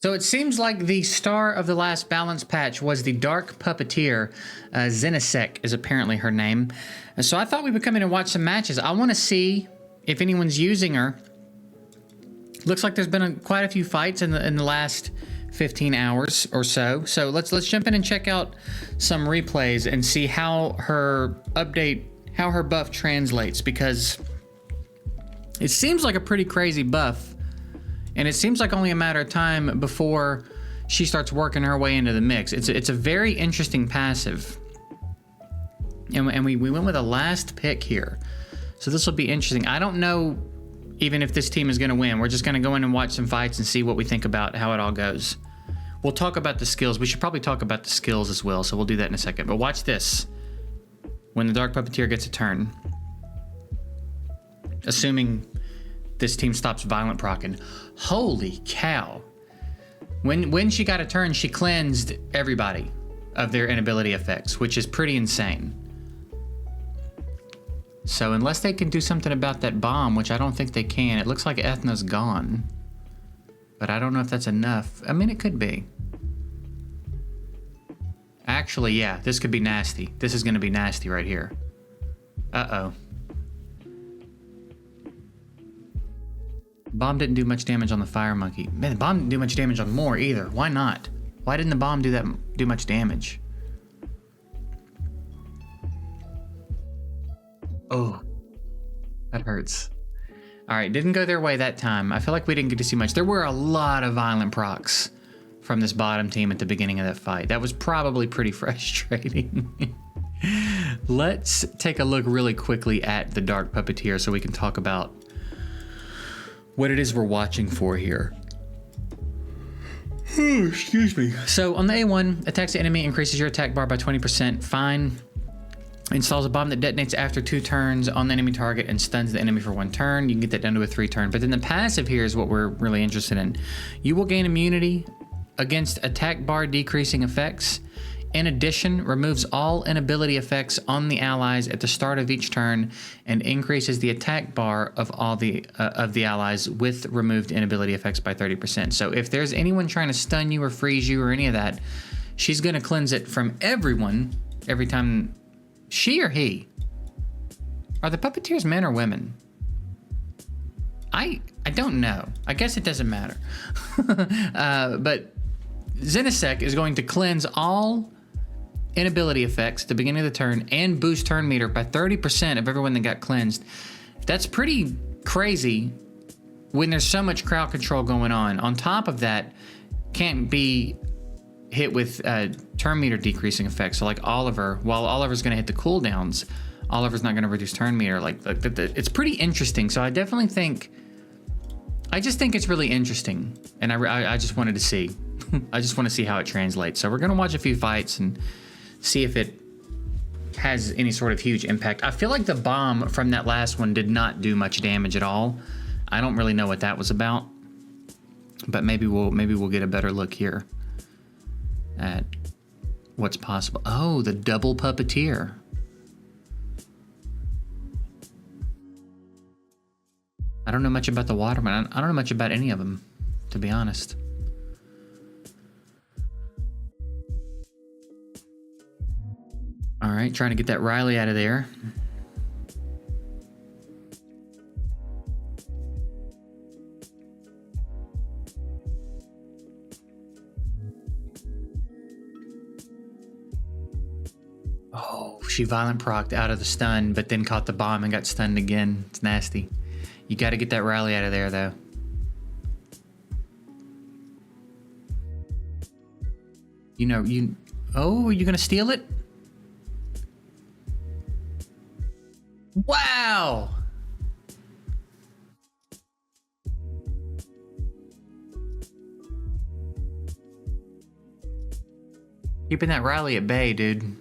So it seems like the star of the last balance patch was the Dark Puppeteer. Zenisek is apparently her name. And so I thought we would come in and watch some matches. I want to see if anyone's using her. Looks like there's been quite a few fights in the last 15 hours or so. So let's jump in and check out some replays and see how her buff translates, because it seems like a pretty crazy buff. And it seems like only a matter of time before she starts working her way into the mix. It's a very interesting passive. And we went with a last pick here. So this will be interesting. I don't know even if this team is going to win. We're just going to go in and watch some fights and see what we think about how it all goes. We'll talk about the skills. We should probably talk about the skills as well. So we'll do that in a second. But watch this. When the Dark Puppeteer gets a turn. Assuming this team stops violent procking. Holy cow. When she got a turn, she cleansed everybody of their inability effects, which is pretty insane. So unless they can do something about that bomb, which I don't think they can, it looks like Ethna's gone. But I don't know if that's enough. I mean, it could be. Actually, yeah, this could be nasty. This is going to be nasty right here. Uh-oh. Bomb didn't do much damage on the fire monkey. Man, the bomb didn't do much damage on Moore either. Why not? Why didn't the bomb do much damage? Oh, that hurts. All right, didn't go their way that time. I feel like we didn't get to see much. There were a lot of violent procs from this bottom team at the beginning of that fight. That was probably pretty frustrating. Let's take a look really quickly at the Dark Puppeteer so we can talk about what it is we're watching for here. Oh, excuse me. So on the A1, attacks the enemy, increases your attack bar by 20%. Fine. Installs a bomb that detonates after 2 turns on the enemy target and stuns the enemy for 1 turn. You can get that down to a 3 turn. But then the passive here is what we're really interested in. You will gain immunity against attack bar decreasing effects. In addition, removes all inability effects on the allies at the start of each turn and increases the attack bar of all the allies with removed inability effects by 30%. So if there's anyone trying to stun you or freeze you or any of that, she's going to cleanse it from everyone every time. She or he? Are the puppeteers men or women? I don't know. I guess it doesn't matter. But Zenisek is going to cleanse all inability effects at the beginning of the turn and boost turn meter by 30% of everyone that got cleansed. That's pretty crazy when there's so much crowd control going on. On top of that, can't be hit with turn meter decreasing effects. So like Oliver, while Oliver's going to hit the cooldowns, Oliver's not going to reduce turn meter. It's pretty interesting. So I definitely think, I just think it's really interesting. And I just wanted to see. I just want to see how it translates. So we're going to watch a few fights and see if it has any sort of huge impact. I feel like the bomb from that last one did not do much damage at all. I don't really know what that was about, but maybe we'll get a better look here at what's possible. Oh, the double puppeteer. I don't know much about the Waterman. I don't know much about any of them, to be honest. All right, trying to get that Riley out of there. Oh, she violent procced out of the stun, but then caught the bomb and got stunned again. It's nasty. You got to get that Riley out of there, though. Oh, are you going to steal it? Wow! Keeping that Riley at bay, dude.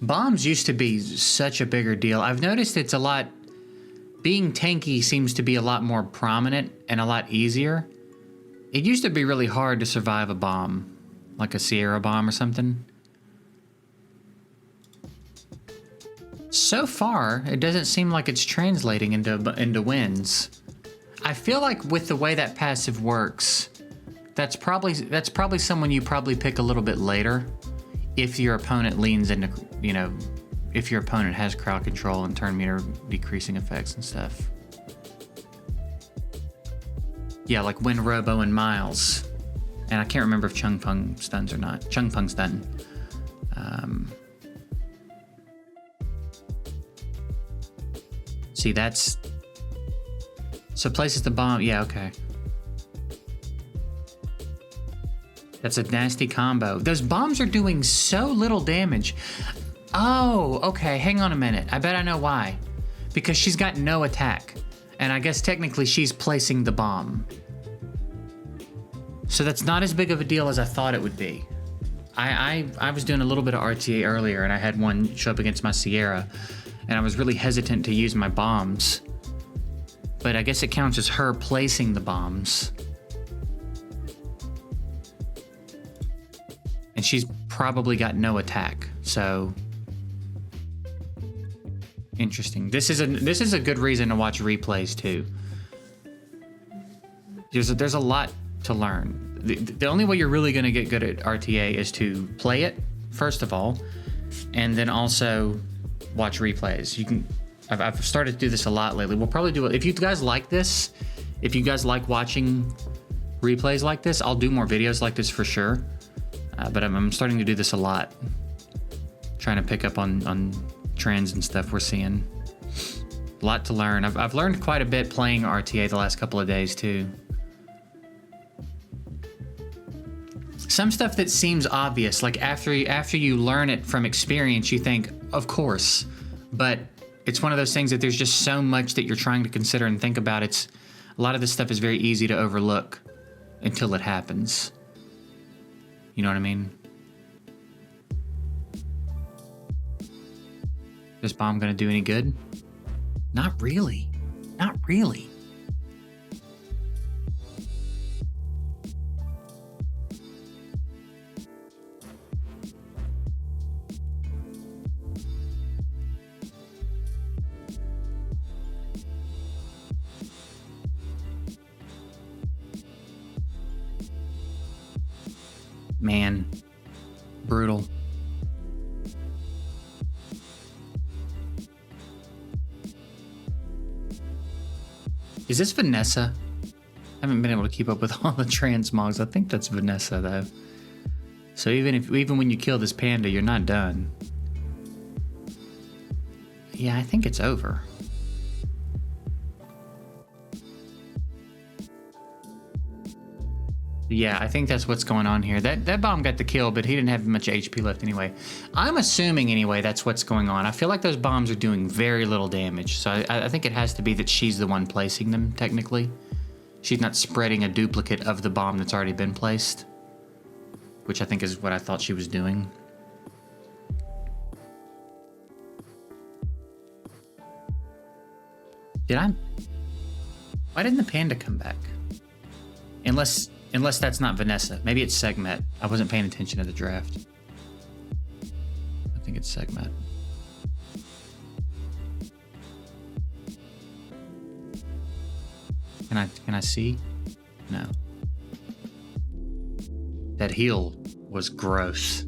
Bombs used to be such a bigger deal. I've noticed it's a lot... Being tanky seems to be a lot more prominent and a lot easier. It used to be really hard to survive a bomb, like a Sierra bomb or something. So far, it doesn't seem like it's translating into wins. I feel like with the way that passive works, that's probably someone you probably pick a little bit later, if your opponent leans into, you know, if your opponent has crowd control and turn meter decreasing effects and stuff. Yeah, like Wind Robo and Miles. And I can't remember if Chung Peng stuns or not. Chung Peng stun. See, that's... So places the bomb. Yeah, okay. That's a nasty combo. Those bombs are doing so little damage. Oh, okay. Hang on a minute. I bet I know why. Because she's got no attack. And I guess technically she's placing the bomb. So that's not as big of a deal as I thought it would be. I was doing a little bit of RTA earlier, and I had one show up against my Sierra, and I was really hesitant to use my bombs. But I guess it counts as her placing the bombs. And she's probably got no attack, so... Interesting. This is a good reason to watch replays, too. There's a lot to learn. The only way you're really going to get good at RTA is to play it, first of all, and then also watch replays. You can. I've started to do this a lot lately. We'll probably do it. If you guys like this, if you guys like watching replays like this, I'll do more videos like this for sure. But I'm starting to do this a lot. Trying to pick up on trends and stuff we're seeing. A lot to learn. I've learned quite a bit playing RTA the last couple of days too. Some stuff that seems obvious, like after you learn it from experience, you think, of course. But it's one of those things that there's just so much that you're trying to consider and think about. A lot of this stuff is very easy to overlook until it happens. You know what I mean? This bomb gonna do any good? Not really. Not really. Man, brutal. Is this Vanessa? I haven't been able to keep up with all the transmogs. I think that's Vanessa though. So even when you kill this panda, you're not done. Yeah, I think it's over. Yeah, I think that's what's going on here. That bomb got the kill, but he didn't have much HP left anyway. I'm assuming anyway that's what's going on. I feel like those bombs are doing very little damage, so I think it has to be that she's the one placing them, technically. She's not spreading a duplicate of the bomb that's already been placed, which I think is what I thought she was doing. Why didn't the panda come back? Unless that's not Vanessa. Maybe it's Segmet. I wasn't paying attention to the draft. I think it's Segmet. Can I see? No. That heal was gross.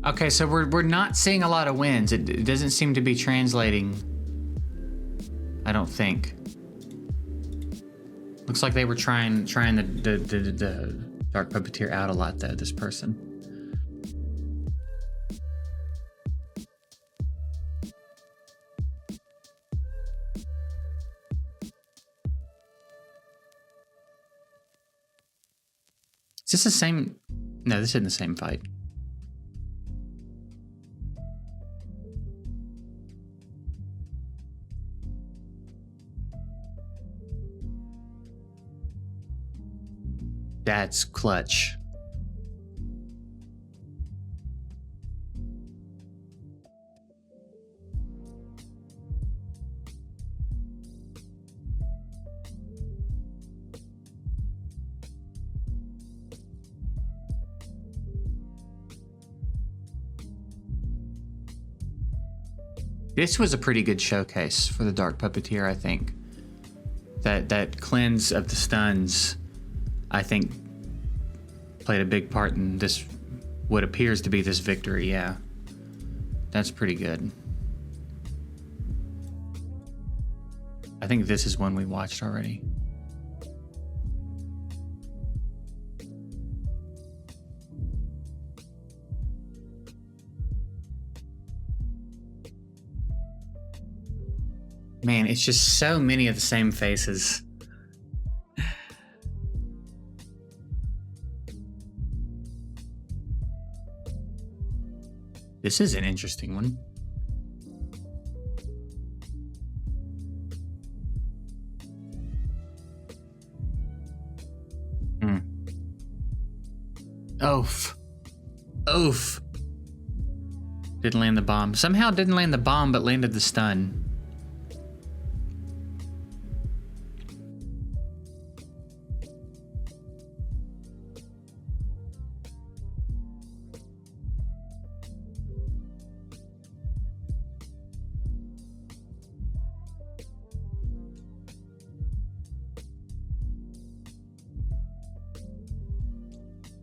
Okay, so we're not seeing a lot of wins. It doesn't seem to be translating. I don't think. Looks like they were trying the Dark Puppeteer out a lot though, this person. Is this the same? No, this isn't the same fight. That's clutch. This was a pretty good showcase for the Dark Puppeteer, I think. that cleanse of the stuns, I think, played a big part in this, what appears to be this victory. Yeah, that's pretty good. I think this is one we watched already. Man, it's just so many of the same faces. This is an interesting one. Oof. Oof. Didn't land the bomb. Somehow didn't land the bomb, but landed the stun.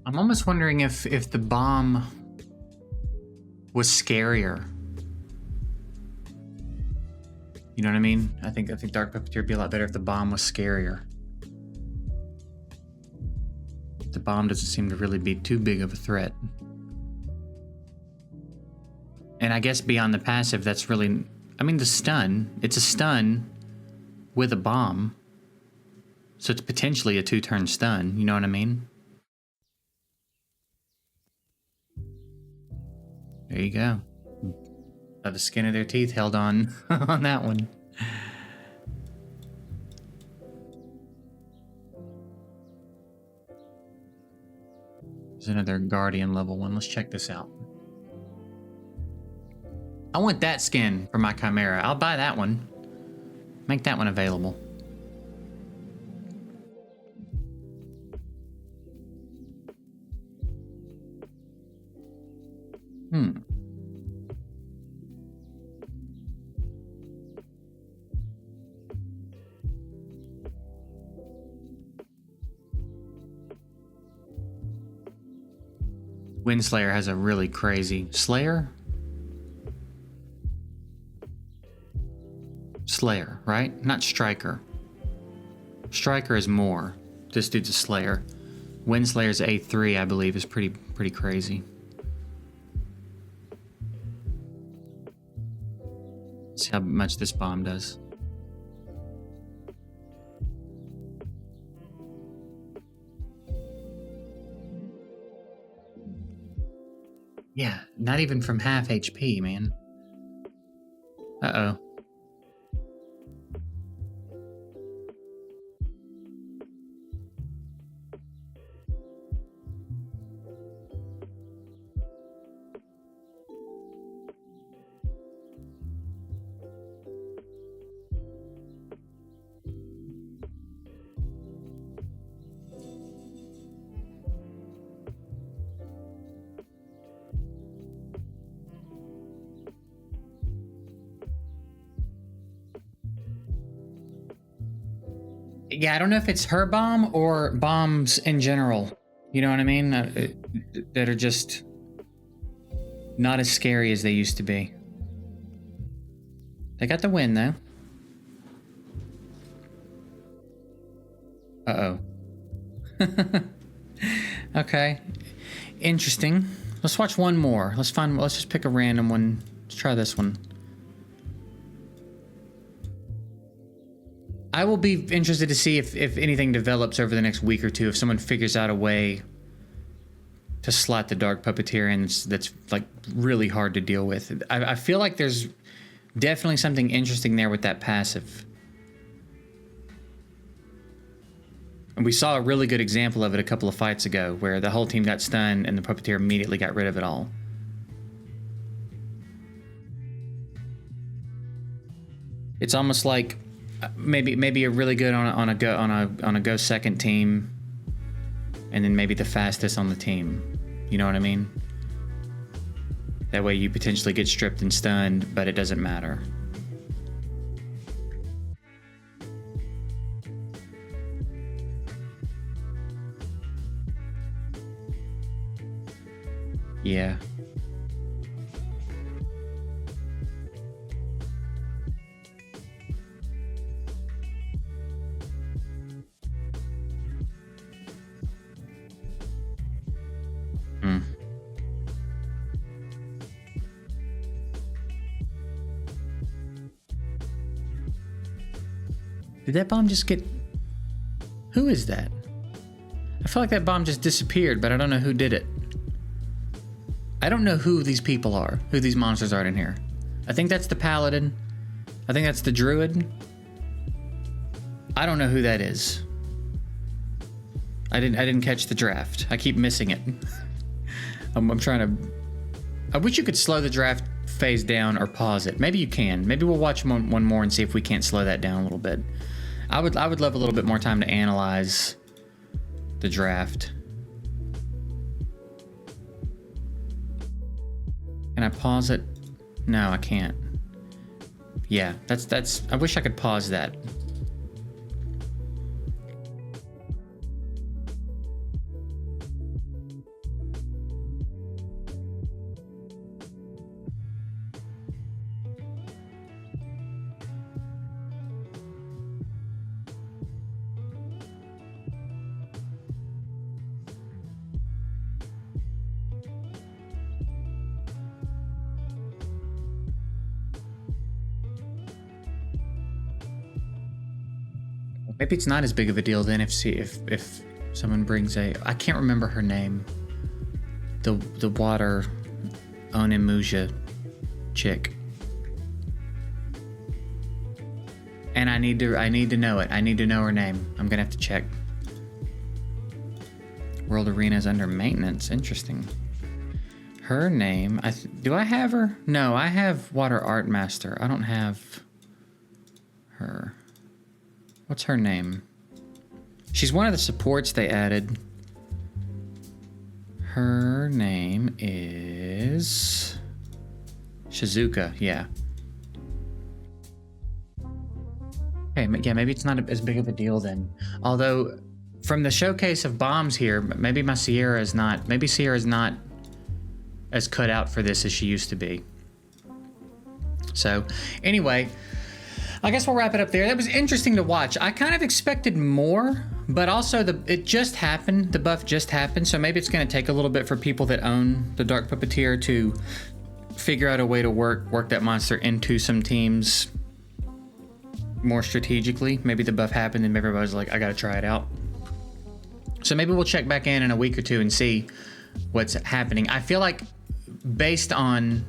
I'm almost wondering if the bomb was scarier. You know what I mean? I think Dark Puppeteer would be a lot better if the bomb was scarier. The bomb doesn't seem to really be too big of a threat. And I guess beyond the passive, that's really, I mean, the stun. It's a stun with a bomb. So it's potentially a 2-turn stun. You know what I mean? There you go. By the skin of their teeth held on on that one. There's another Guardian level one. Let's check this out. I want that skin for my Chimera. I'll buy that one. Make that one available. Windslayer has a really crazy... Slayer? Slayer, right? Not Striker. Striker is more. This dude's a Slayer. Windslayer's A3, I believe, is pretty crazy. See how much this bomb does. Yeah, not even from half HP, man. Uh-oh. Yeah, I don't know if it's her bomb or bombs in general. You know what I mean? That are just not as scary as they used to be. They got the win, though. Uh-oh. Okay. Interesting. Let's watch one more. Let's just pick a random one. Let's try this one. I will be interested to see if anything develops over the next week or two, if someone figures out a way to slot the Dark Puppeteer in that's like really hard to deal with. I feel like there's definitely something interesting there with that passive. And we saw a really good example of it a couple of fights ago, where the whole team got stunned and the Puppeteer immediately got rid of it all. It's almost like maybe a really good on a go second team, and then maybe the fastest on the team. You know what I mean? That way you potentially get stripped and stunned, but it doesn't matter. Yeah. Hmm. Did that bomb just get... Who is that? I feel like that bomb just disappeared, but I don't know who did it. I don't know who these people are, who these monsters are in here. I think that's the paladin. I think that's the druid. I don't know who that is. I didn't catch the draft. I keep missing it. I'm trying to... I wish you could slow the draft phase down or pause it. Maybe you can. Maybe we'll watch one more and see if we can't slow that down a little bit. I would love a little bit more time to analyze the draft. Can I pause it? No, I can't. Yeah, that's I wish I could pause that. Maybe it's not as big of a deal then if someone brings a... I can't remember her name. The water Onimusha chick. And I need to know it. I need to know her name. I'm gonna have to check. World Arena is under maintenance. Interesting. Her name... do I have her? No, I have Water Art Master. I don't have her. What's her name? She's one of the supports they added. Her name is... Shizuka, yeah. Okay, yeah, maybe it's not as big of a deal then. Although, from the showcase of bombs here, maybe Sierra is not as cut out for this as she used to be. So, anyway... I guess we'll wrap it up there. That was interesting to watch. I kind of expected more, but also it just happened. The buff just happened, so maybe it's going to take a little bit for people that own the Dark Puppeteer to figure out a way to work that monster into some teams more strategically. Maybe the buff happened and everybody's like, I got to try it out. So maybe we'll check back in a week or two and see what's happening. I feel like based on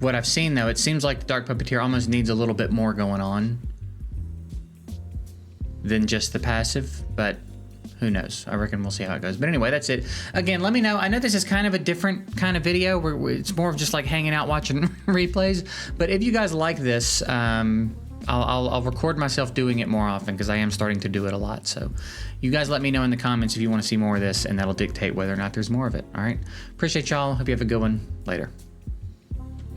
what I've seen, though, it seems like the Dark Puppeteer almost needs a little bit more going on than just the passive, but who knows? I reckon we'll see how it goes. But anyway, that's it. Again, let me know. I know this is kind of a different kind of video where it's more of just like hanging out watching replays, but if you guys like this, I'll record myself doing it more often because I am starting to do it a lot. So you guys let me know in the comments if you want to see more of this, and that'll dictate whether or not there's more of it. All right. Appreciate y'all. Hope you have a good one. Later.